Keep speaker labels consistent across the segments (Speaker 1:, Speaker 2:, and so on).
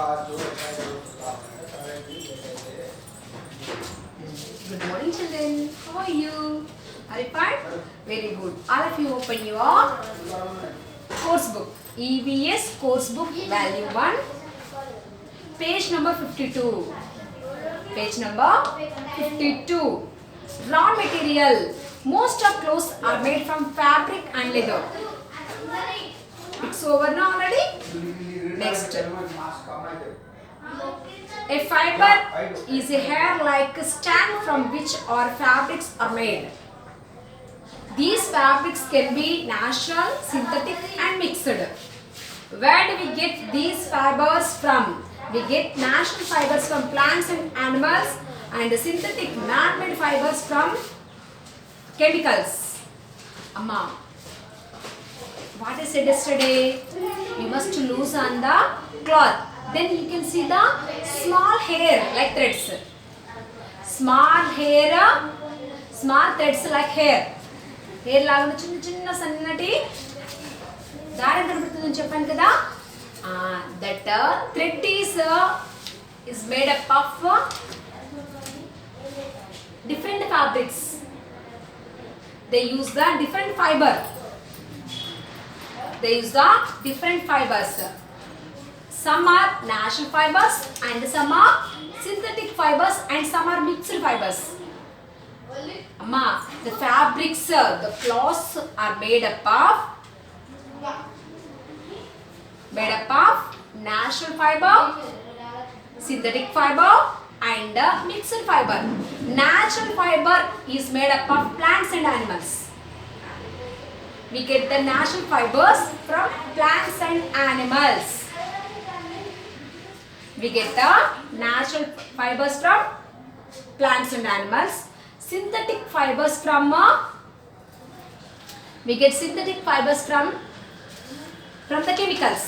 Speaker 1: Good morning, children. How are you? Are you fine? Very good. All of you open your course book. EVS course book value 1. Page number 52. Page number 52. Raw material. Most of clothes are made from fabric and leather. It's over now already? Next. A fiber is a hair-like strand from which our fabrics are made. These fabrics can be natural, synthetic and mixed. Where do we get these fibers from? We get natural fibers from plants and animals and synthetic man-made fibers from chemicals. Amma, what I said yesterday? You must loosen the cloth. Then you can see the small hair like threads. Small threads like hair. Hair లాగా చిన్న సన్నటి దారం కనబడుతుందని చెప్పాను కదా. That thread is made up of different fabrics. They use the different fiber. They use the different fibers. Some are natural fibers and some are synthetic fibers and some are mixed fibers. Amma, the fabrics, the cloths are made up of natural fiber, synthetic fiber and mixed fiber. Natural fiber is made up of plants and animals. We get the natural fibers from plants and animals. We get the natural fibers from plants and animals. Synthetic fibers from we get synthetic fibers from the chemicals.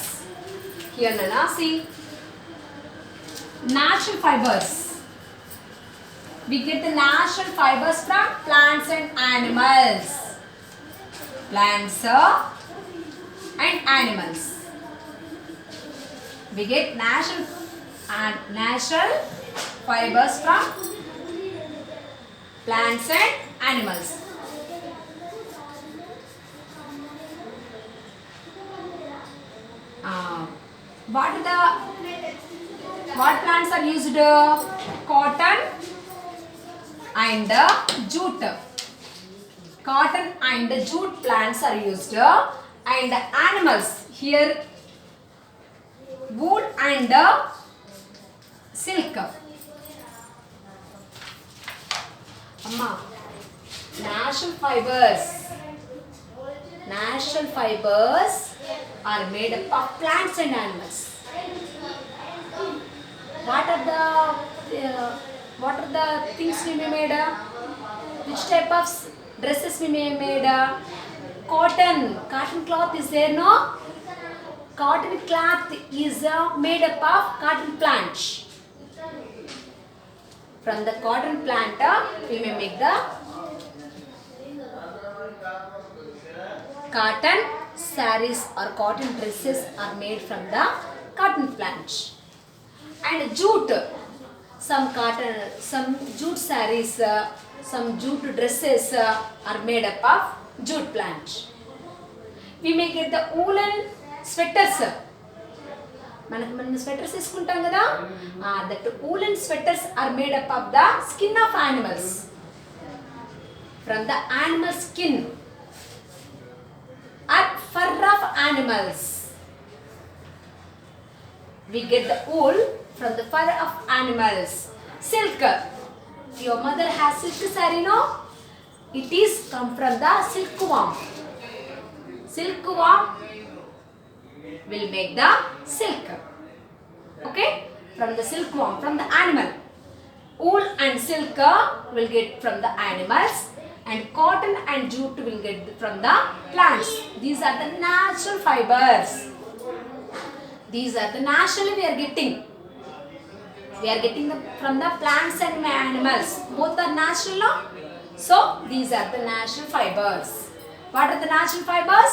Speaker 1: Here Nana, see natural fibers. We get the natural fibers from plants and animals. Plants and animals. We get natural fibers from plants and animals. What plants are used? Cotton and jute. Cotton and jute plants are used, and animals here wool and silk. Amma, natural fibers are made up of plants and animals. What are the things we may made? Which type of dresses we may made? Cotton cloth is there, no? Cotton cloth is made up of cotton plant. From the cotton plant, we may make the cotton sarees or cotton dresses are made from the cotton plant. And jute, some jute sarees, some jute dresses are made up of jute plant. We may get the woolen sweaters. మనం sweaters తీసుకుంటాం కదా, that woolen sweaters are made up of the skin of animals. From the animal skin or fur of animals, we get the wool from the fur of animals. Silk, your mother has silk saree, no? It is come from the silkworm. Silkworm will make the silk. Okay, from the silkworm, from the animal. Wool and silk will get from the animals, and cotton and jute will get from the plants. These are the natural fibers. These are the naturally we are getting. We are getting from the plants and animals. Both are natural, no? So these are the natural fibers. What are the natural fibers?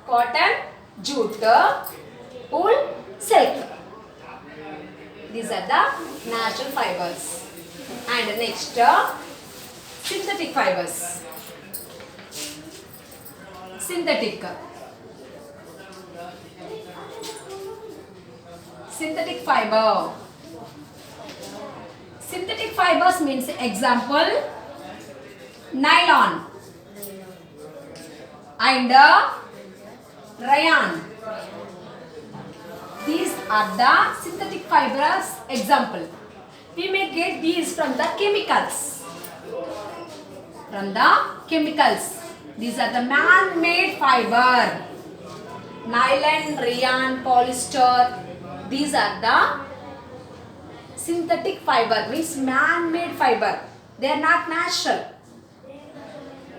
Speaker 1: Cotton, jute, wool, silk. These are the natural fibers. And next, synthetic fibers. Synthetic. Synthetic fiber. Synthetic fibers means example nylon and rayon. These are the synthetic fibers example. We may get these from the chemicals. From the chemicals. These are the man-made fiber. Nylon, rayon, polyester. These are the synthetic fiber, means man-made fiber. They are not natural.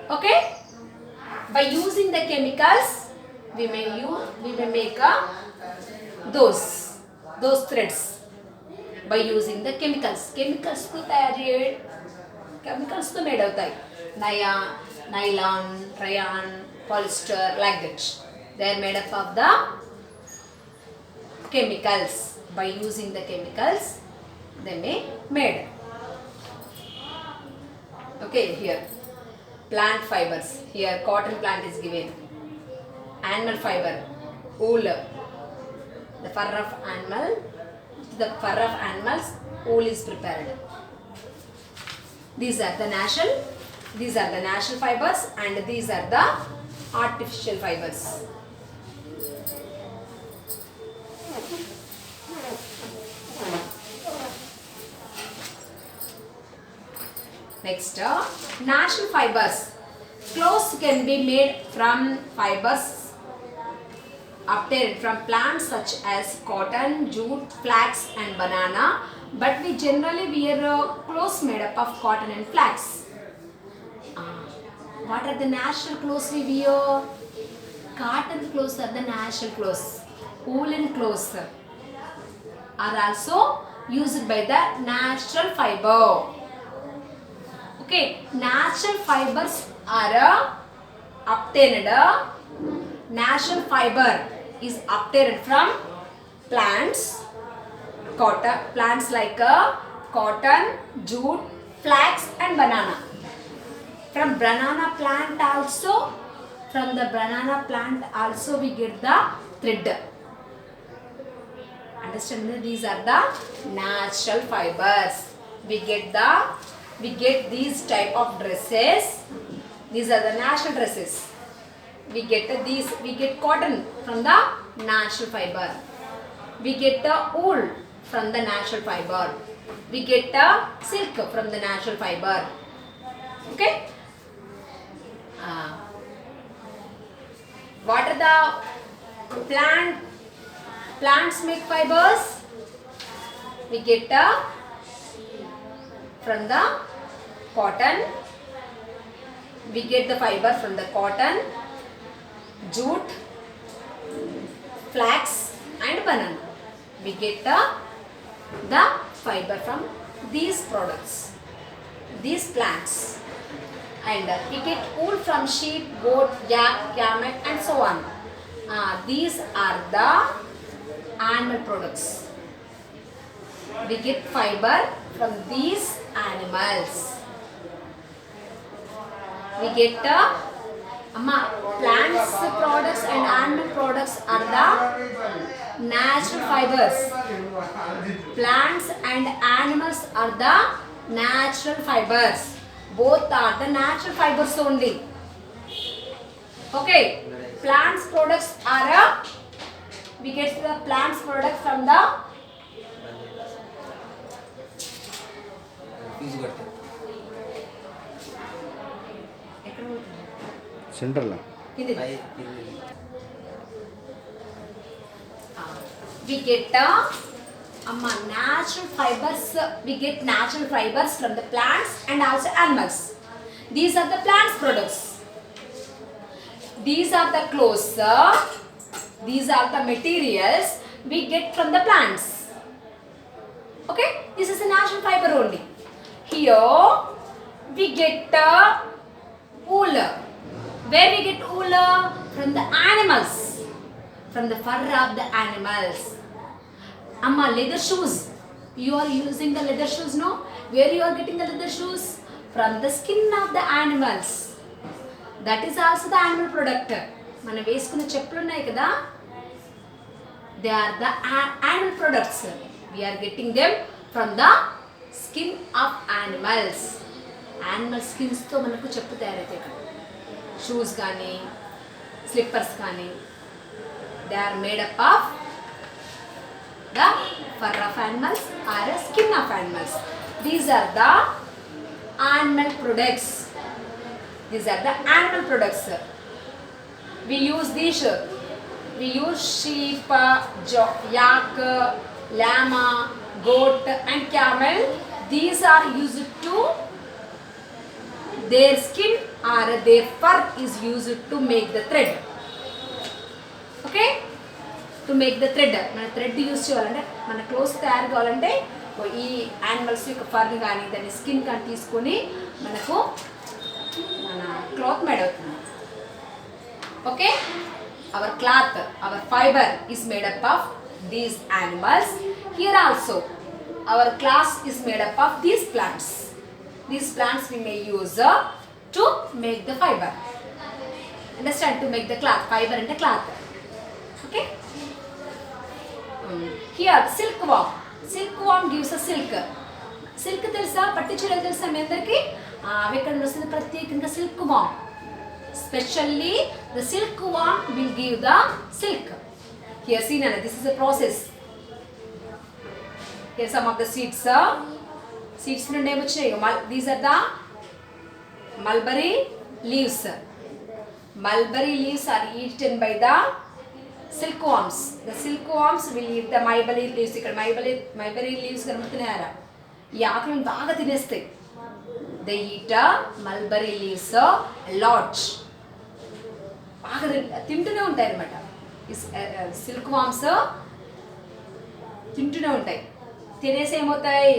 Speaker 1: Okay? By using the chemicals, we may make those threads by using the chemicals. Chemicals to made outai. Nylon, rayon, polyester, like that. They are made up of the chemicals. By using the chemicals, they may made. Okay, here plant fibers. Here cotton plant is given. Animal fiber, wool. The fur of animals, wool is prepared. These are the natural fibers, and these are the artificial fibers. Next, natural fibers. Clothes can be made from fibers obtained from plants such as cotton, jute, flax and banana. But we generally wear clothes made up of cotton and flax. What are the natural clothes we wear? Cotton clothes are the natural clothes. Woolen clothes are also used by the natural fiber. Okay, natural fibers are obtained. Natural fiber is obtained from plants like cotton, jute, flax and banana. From the banana plant also we get the thread. Understand? These are the natural fibers. We get these type of dresses. These are the natural dresses. We get cotton from the natural fiber. We get wool from the natural fiber. We get silk from the natural fiber. Okay? What are the plants make fibers? We get from the cotton. We get the fiber from the cotton, jute, flax and banana. We get the fiber from these products, these plants. And we get wool from sheep, goat, yak, camel and so on. These are the animal products. We get fiber from these animals. We get plants products and animal products are the natural fibers. Plants and animals are the natural fibers. Both are the natural fibers only. Okay, plants products are we get the plants product from the
Speaker 2: సెంటర్లో
Speaker 1: we get natural fibers. We get natural fibers from the plants and also animals. These are the plants products. These are the clothes. These are the materials we get from the plants. Okay, this is a natural fiber only. Here we get wool. Where we get wool? From the animals. From the fur of the animals. Leather shoes. You are using the leather shoes, no? Where you are getting the leather shoes? From the skin of the animals. That is also the animal product. మనం వేసుకున్న చెప్పులు ఉన్నాయి కదా, they are the animal products. We are getting them from the skin of animals. Animal skins తో మనకు చెప్పు తయారైతే కదా, షూస్ కానీ స్లిప్పర్స్ కానీ, they are made up of the fur of animals or skin of animals. These are the animal products. These are the animal products. We use these. We use sheep, yak, llama, goat and camel. These are used to, their skin or their fur is used to make the thread. Okay? To make the thread. మన thread use చేయాలంటే, మన clothes తయారు కావాలంటే ఈ animals యొక్క for కానీ దాని skin కానీ తీసుకొని మనకు మన క్లాత్ మేడ్ అవుతుంది. Okay, our cloth, our fibre is made up of these animals. Here also our cloth is made up of these plants. These plants we may use to make the fiber. Understand? To make the cloth. Fiber అంటే cloth. Okay? Here silkworm. Silkworm gives a silk. Silk తెలుసా? పట్టు చీరలు తెలుసా మీ అందరికీ? అవి ఎక్కడ వస్తుంది? ప్రత్యేకంగా silkworm. Specially the silkworm will give the silk. Here see Nana, this is a process. Here some of the seeds. Seeds నుండి ఏమొచ్చినాయి? These are the mulberry leaves. Mulberry leaves are eaten by the silkworms. The silkworms will eat the mulberry leaves. ఇక్కడ mulberry leaves కనబడుతున్నాయా? ఈ ఆకులను బాగా తినేస్తాయి. They eat mulberry leaves a lot. బాగా తింటూనే ఉంటాయి అన్నమాట. silkworms తింటూనే ఉంటాయి. తినేసి ఏమవుతాయి?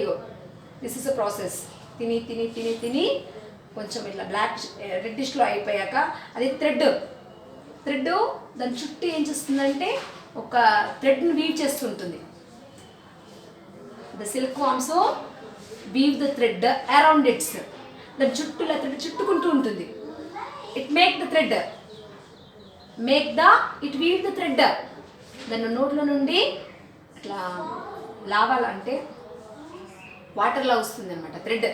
Speaker 1: This is a process. తిని తిని తిని తిని కొంచెం ఇట్లా బ్లాక్ రెడ్డిష్లో అయిపోయాక అది థ్రెడ్ దాని చుట్టూ ఏం చేస్తుందంటే ఒక థ్రెడ్ని వీవ్ చేస్తుంటుంది. The silkworms weave the thread around its. దాని చుట్టూ ఇలా థ్రెడ్ చుట్టుకుంటూ ఉంటుంది. It make the thread, it weave the thread. దాని నోట్లో నుండి అట్లా లావాలంటే వాటర్లా వస్తుంది అనమాట thread.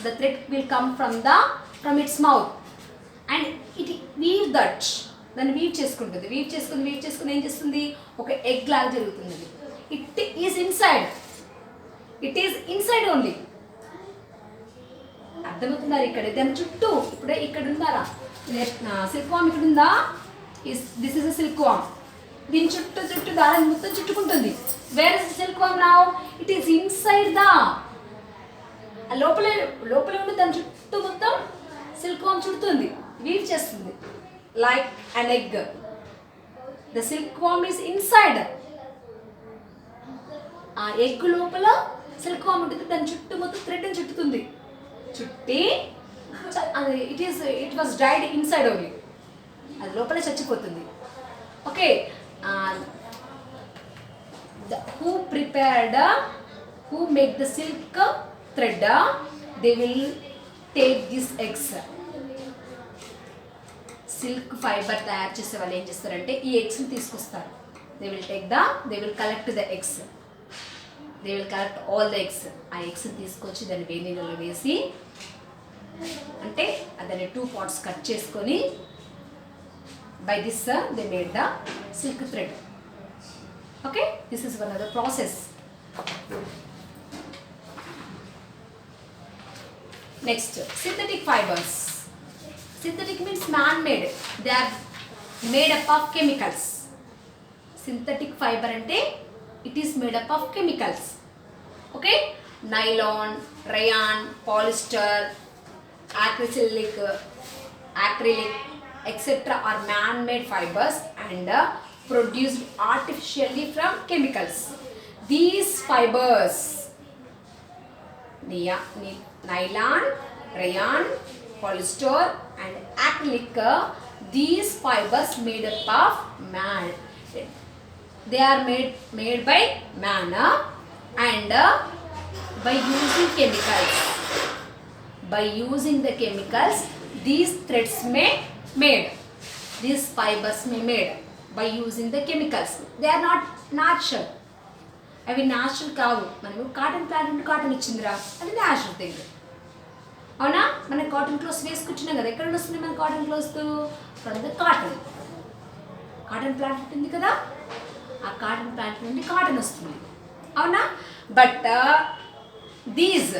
Speaker 1: The thread will come from its mouth and it weave that. దాన్ని వీవ్ చేసుకుంటుంది. వీవ్ చేసుకుని ఏం చేస్తుంది? ఒక ఎగ్ లాగా జరుగుతుంది. It is inside only. అర్థమవుతుందా? ఇక్కడ దాని చుట్టూ ఇప్పుడే ఇక్కడ ఉన్నారా? సిల్క్వామ్ ఇక్కడ ఉందా? This is a silkworm. దీని చుట్టూ దాని మొత్తం చుట్టుకుంటుంది. Where is silkworm now? It is inside the లోపల ఉండి దాని చుట్టూ మొత్తం సిల్క్వామ్ చుడుతుంది, వీవ్ చేస్తుంది. Like an egg. The silkworm is inside. ఆ ఎగ్ లోపల సిల్క్వామ్ ఉంటుంది. దాని చుట్టూ మొత్తం థ్రెడ్ చుట్టుతుంది. చుట్టి it was dried inside only. అది లోపలే చచ్చిపోతుంది. Okay, who make the silk thread, they will take these eggs. Silk fibre తయారు చేసే వాళ్ళు ఏం చేస్తారంటే ఈ ఎగ్స్ని తీసుకొస్తారు. they will collect the eggs. they will collect all the eggs. ఆ ఎగ్స్ని తీసుకొచ్చి దాన్ని వేడి నీళ్ళలో వేసి, అంటే దాన్ని 2 parts కట్ చేసుకొని, by this they made the silk thread. Okay, this is one of the process. Next, synthetic fibers. Synthetic means man-made. They are made up of chemicals. Synthetic fiber ante it is made up of chemicals. Okay, nylon, rayon, polyester, acrylic, etc. are man-made fibers and produced artificially from chemicals. These fibers, nylon, rayon, polyester and acrylic, these fibers made up of man. They are made by man. And by using chemicals, these threads made, these fibers may made by using the chemicals. They are not natural. అవి natural కావు. మనము cotton plant నుండి cotton వచ్చిందిరా, అది natural thing. అవునా? మన cotton clothes వేసుకుంటున్నాం కదా, ఎక్కడ నుండి వస్తుంది మన cotton clothes? From the cotton. Cotton plant ఉంటుంది కదా, ఆ కాటన్ ప్లాంట్ నుండి కాటన్ వస్తుంది. అవునా? But these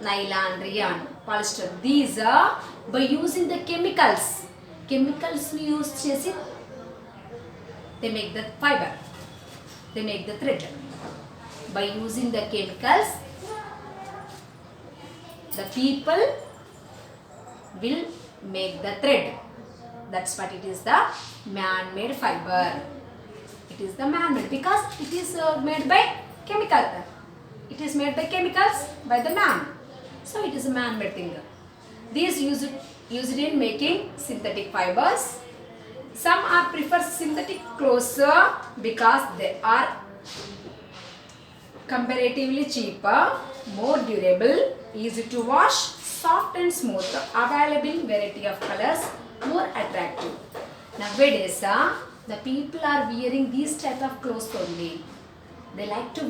Speaker 1: nylon, rayon, polyester, these by using the కెమికల్స్ని యూజ్ చేసి they make the fibre, they make the thread. By using the chemicals, the people will make the thread. That's what it is, the man-made fiber. It is the man-made because it is made by chemical. It is made by chemicals by the man. So it is a man-made thing. These used in making synthetic fibers. Some are prefer synthetic clothes because they are comparatively cheaper, more durable, easy to wash, soft and smooth, available in variety of colors, more attractive. Nowadays, the people are wearing these type of clothes only. They like to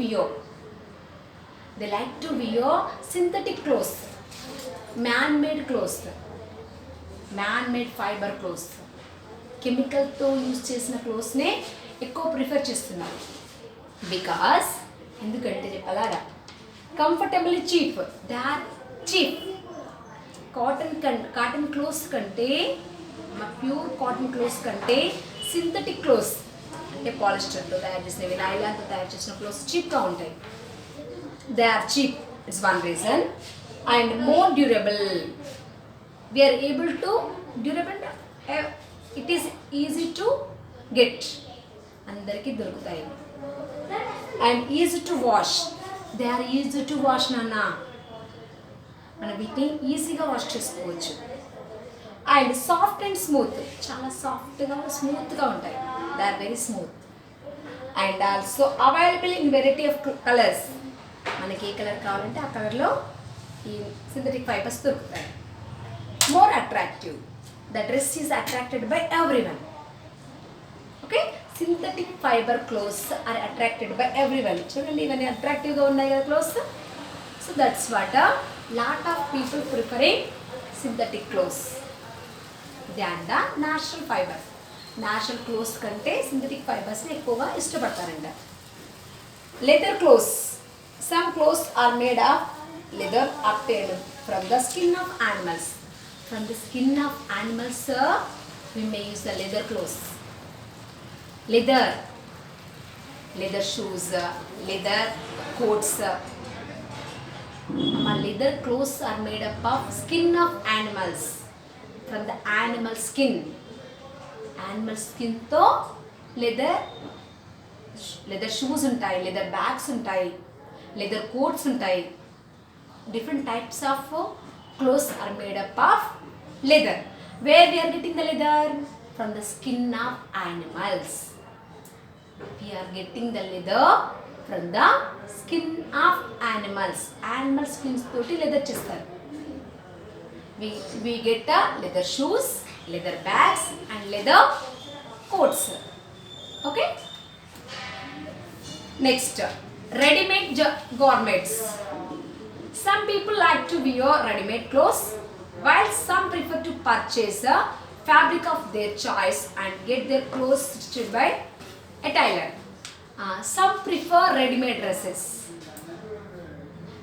Speaker 1: wear synthetic clothes, man-made clothes, man-made fiber clothes. Chemical తో use చేసిన క్లోత్స్నే ఎక్కువ prefer చేస్తున్నారు. Because ఎందుకంటే చెప్పాలారా, comfortably cheap. They are cheap. Cotton clothes కంటే, pure cotton clothes కంటే synthetic clothes అంటే పాలిస్టర్తో తయారు చేసినవి, నైలాన్తో తయారు చేసిన క్లోత్స్ చీప్గా ఉంటాయి. They are cheap, it's one reason. And more durable. We are able to durable, it is easy to get, అందరికీ దొరుకుతాయి. And easy to wash. They are easy to wash నాన్న, మనం వీటిని ఈజీగా వాష్ చేసుకోవచ్చు. అండ్ సాఫ్ట్ అండ్ స్మూత్, చాలా సాఫ్ట్గా స్మూత్గా ఉంటాయి. They are very smooth. And also available in variety of colours. మనకి ఏ కలర్ కావాలంటే ఆ కలర్లో ఈ సింథటిక్ ఫైబర్స్ దొరుకుతాయి. More attractive. The dress is attracted by everyone. Okay, synthetic fibre clothes are attracted by everyone. చూడండి, ఇవన్నీ అట్రాక్టివ్గా ఉన్నాయి కదా clothes. So that's what lot of people preferring synthetic clothes than the natural fibre. Natural clothes కంటే synthetic ఫైబర్స్ని ఎక్కువగా ఇష్టపడతారంట. Leather clothes. Some clothes are made of leather obtained from the skin of animals. From the skin of animals, we may use the leather clothes. Leather shoes, leather coats. Leather clothes are made up of skin of animals. From the animal skin. Animal skin to leather shoes ఉంటాయి, leather bags ఉంటాయి, leather coats ఉంటాయి. Different types of clothes are made up of leather. Where we are getting the leather? From the skin of animals. We are getting the leather from the skin of animals. Animal skins toti leather chestaru. We get leather shoes, leather bags and leather coats. Okay? Next, ready-made garments. Some people like to wear ready-made clothes, while some prefer to purchase a fabric of their choice and get their clothes stitched by a tailor. Some prefer ready-made dresses.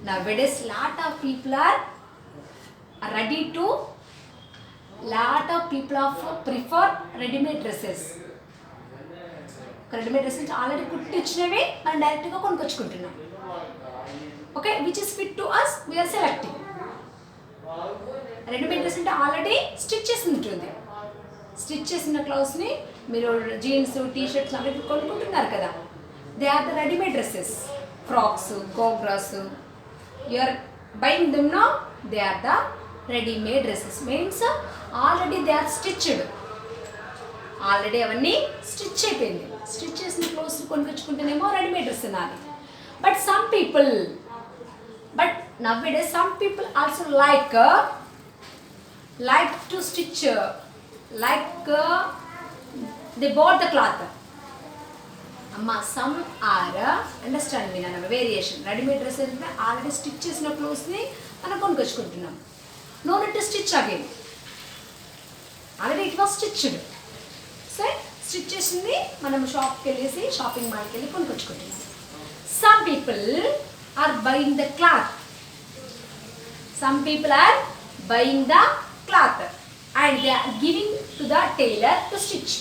Speaker 1: Nowadays, lot of people are prefer ready-made dresses. Readymade dresses already కుట్టించినవి మనం డైరెక్ట్గా కొనుక్కొచ్చుకుంటున్నాం. Okay, which is fit to us, we are selecting. Readymade dress అంటే already stitch చేసి ఉంటుంది. Stitch చేసిన క్లాత్స్ని మీరు jeans, T shirts అవి కొనుక్కుంటున్నారు కదా, they are the readymade dresses. Frocks, గోగ్రాస్, you are buying them now, they are the readymade dresses. Means already they are stitched. Already అవన్నీ స్టిచ్ అయిపోయింది. స్టిచ్ చేసిన క్లోత్స్ కొనుక్కొచ్చుకుంటేనేమో రెడీమేడ్ డ్రెస్ అనాలి. But nowadays some people also like to stitch, they bought the cloth. Amma, some are understand me nana variation. Ready-made dress ante already stitch chesina clothes ni mana konukochukuntunnam. No need to stitch again. Already it was stitched. So stitch chesindi manam shop ki ellesi shopping mall ki elli konukochukuntunnam. Some people are buying the cloth. Some people are buying the cloth and they are giving to the tailor to stitch.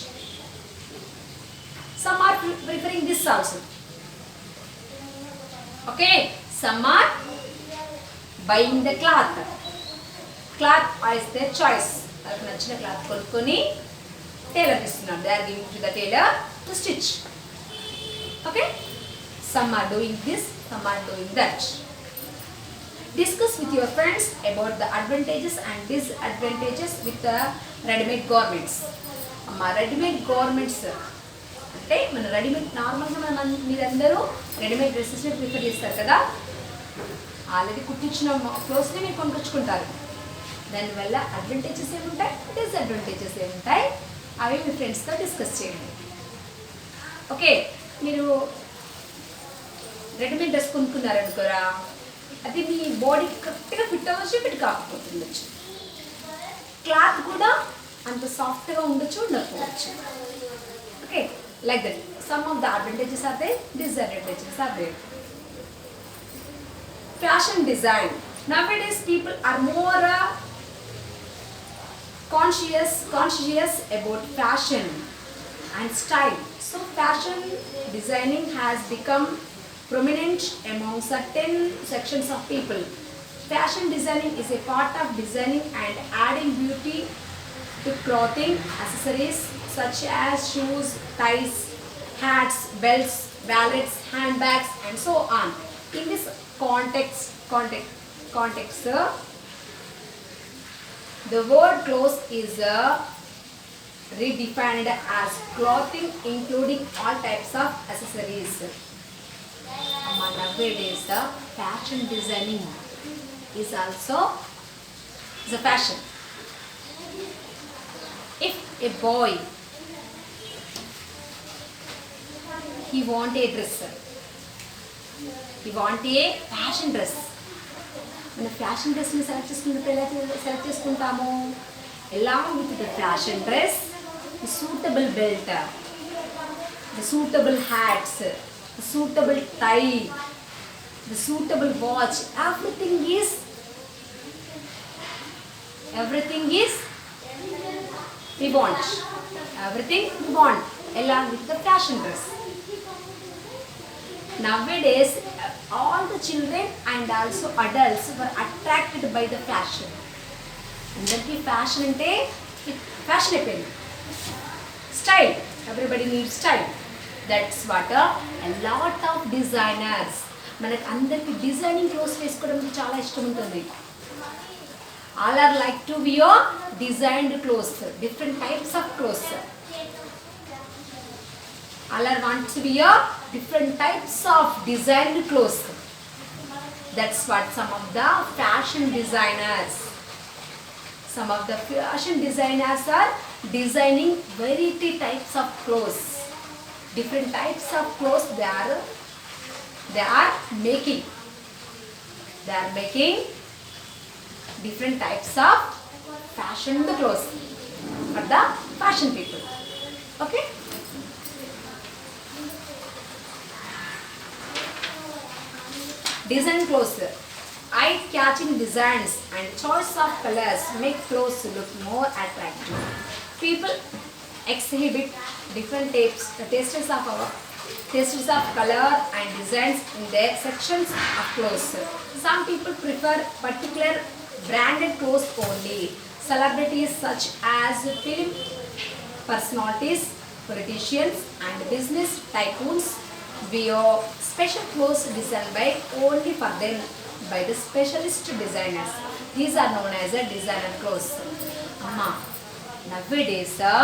Speaker 1: Some are preferring this also. Okay, some are buying the cloth. Cloth is their choice. Alku nachina cloth konukoni tailor istunnaru. They are giving to the tailor to stitch. Okay, some are doing this, some are doing that. Discuss with your friends about the advantages and disadvantages with the ready-made garments. Ready-made garments అంటే మన readymade నార్మల్గా మీరందరూ readymade డ్రెస్సెస్ని prefer చేస్తారు కదా, already కుట్టించిన క్లోత్స్ని మీరు కొనుక్కొచ్చుకుంటారు. దానివల్ల advantages ఏముంటాయి, disadvantages ఏముంటాయి, అవి మీ ఫ్రెండ్స్తో డిస్కస్ చేయండి. ఓకే, మీరు రెడీమేడ్ డ్రెస్ కొనుక్కున్నారనుకోరా, అది మీ బాడీకి కరెక్ట్గా ఫిట్ అవ్వచ్చు, ఫిట్ కాకపోతుండొచ్చు. క్లాత్ కూడా అంత సాఫ్ట్గా ఉండొచ్చు, ఉండకపోవచ్చు. Okay, like that. Some of the advantages are there, disadvantages are there. Fashion design. Nowadays people are more conscious about fashion and style. So fashion designing has become prominent among certain sections of people. Fashion designing is a part of designing and adding beauty to clothing, accessories such as shoes, ties, hats, belts, wallets, handbags, and so on. In this context, the word clothes is redefined as clothing including all types of accessories. Nowadays, fashion designing is also a fashion. If a boy he want a dress, he want a fashion dress. మన fashion డ్రెస్ని select చేసుకున్నప్పుడు ఎలా select చేసుకుంటాము, along with the fashion dress, the suitable belt, the suitable hats, the suitable tie, the suitable watch, everything is we want, everything we want along with the fashion dress. Nowadays all the children and also adults were attracted by the fashion. అందరికీ fashion అంటే fashion అయిపోయింది, style, everybody need style. That's what a lot of designers, మనకు అందరికీ designing clothes వేసుకోవడం చాలా ఇష్టం ఉంటుంది. All are like to wear designed clothes, different types of clothes. All are want to wear different types of designed clothes. That's what some of the fashion designers are designing variety types of clothes. Different types of clothes they are making. They are making different types of fashion clothes for the fashion people. Okay. Design clothes. Eye-catching designs and choice of colors make clothes look more attractive. People exhibit different tastes of color and designs in their sections of clothes. Some people prefer particular branded clothes only. Celebrities such as film personalities, politicians, and business tycoons wear special clothes designed only for them by the specialist designers. These are known as a designer clothes. Nowadays the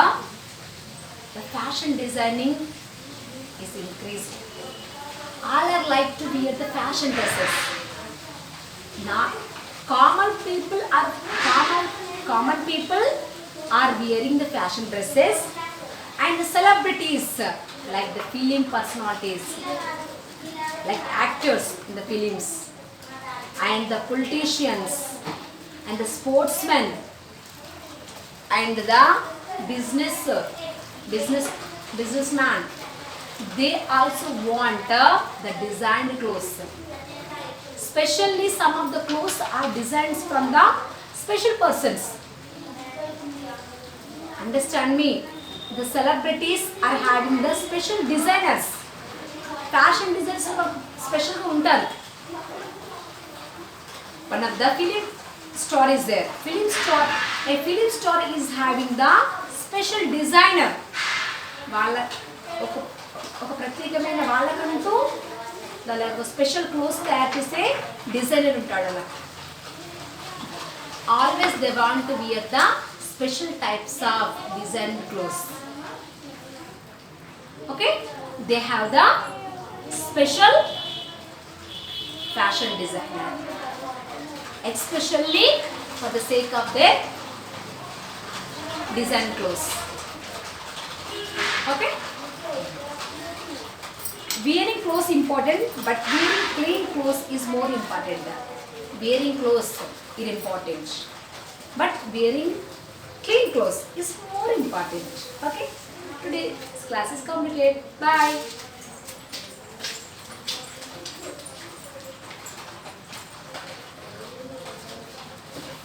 Speaker 1: fashion designing is increased. All are like to wear the fashion dresses. Now, common people are wearing the fashion dresses, and the celebrities like the film personalities, like actors in the films, and the politicians, and the sportsmen, and the businessman, they also want the designed clothes. Especially some of the clothes are designs from the special persons. Understand me? The celebrities are having the special designers. Fashion designers are special ఉంటారు. One of the film star is there. A film star is having the special designer. వాళ్ళ ఒక ప్రత్యేకమైన వాళ్ళకంటూ వాళ్ళ special clothes తయారు చేసే designer ఉంటాడు అలా. Always they want to wear the special types of design clothes. Okay, they have the special fashion designer, especially for the sake of their design clothes. Okay, wearing clothes important, but wearing clean clothes is more important. Wearing clothes is important, but wearing clean clothes is more important. Okay, today's class is completed. Bye.